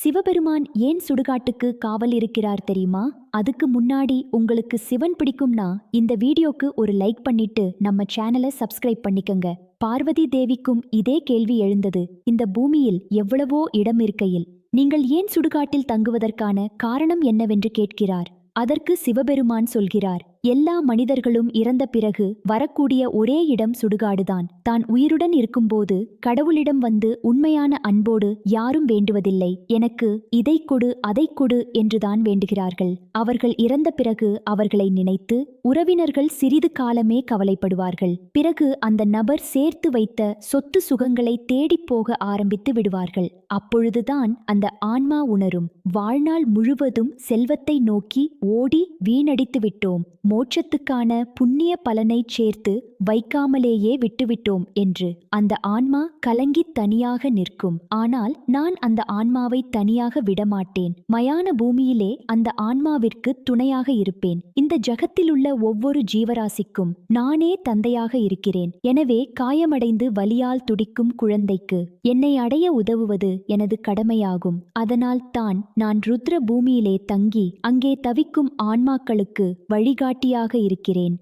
சிவபெருமான் ஏன் சுடுகாட்டுக்கு காவல் இருக்கிறார் தெரியுமா? அதுக்கு முன்னாடி உங்களுக்கு சிவன் பிடிக்கும்னா இந்த வீடியோக்கு ஒரு லைக் பண்ணிட்டு நம்ம சேனலை சப்ஸ்கிரைப் பண்ணிக்கங்க. பார்வதி தேவிக்கும் இதே கேள்வி எழுந்தது. இந்த பூமியில் எவ்வளவோ இடம் இருக்கையில் நீங்கள் ஏன் சுடுகாட்டில் தங்குவதற்கான காரணம் என்னவென்று கேட்கிறார். அதற்கு சிவபெருமான் சொல்கிறார், எல்லா மனிதர்களும் இறந்த பிறகு வரக்கூடிய ஒரே இடம் சுடுகாடுதான். தான் உயிருடன் இருக்கும்போது கடவுளிடம் வந்து உண்மையான அன்போடு யாரும் வேண்டுவதில்லை. எனக்கு இதை கொடு அதை கொடு என்றுதான் வேண்டுகிறார்கள். அவர்கள் இறந்த பிறகு அவர்களை நினைத்து உறவினர்கள் சிறிது காலமே கவலைப்படுவார்கள். பிறகு அந்த நபர் சேர்த்து வைத்த சொத்து சுகங்களை தேடிப் போக ஆரம்பித்து விடுவார்கள். அப்பொழுதுதான் அந்த ஆன்மா உணரும், வாழ்நாள் முழுவதும் செல்வத்தை நோக்கி ஓடி வீணடித்து விட்டோம், மோட்சத்துக்கான புண்ணிய பலனை சேர்த்து வைக்காமலேயே விட்டுவிட்டோம் என்று. அந்த ஆன்மா கலங்கி தனியாக நிற்கும். ஆனால் நான் அந்த ஆன்மாவை தனியாக விடமாட்டேன். மயான பூமியிலே அந்த ஆன்மாவிற்கு துணையாக இருப்பேன். இந்த ஜகத்திலுள்ள ஒவ்வொரு ஜீவராசிக்கும் நானே தந்தையாக இருக்கிறேன். எனவே காயமடைந்து வலியால் துடிக்கும் குழந்தைக்கு என்னை அடைய உதவுவது எனது கடமையாகும். அதனால் தான் நான் ருத்ர பூமியிலே தங்கி அங்கே தவிக்கும் ஆன்மாக்களுக்கு வழிகாட்டியாக இருக்கிறேன்.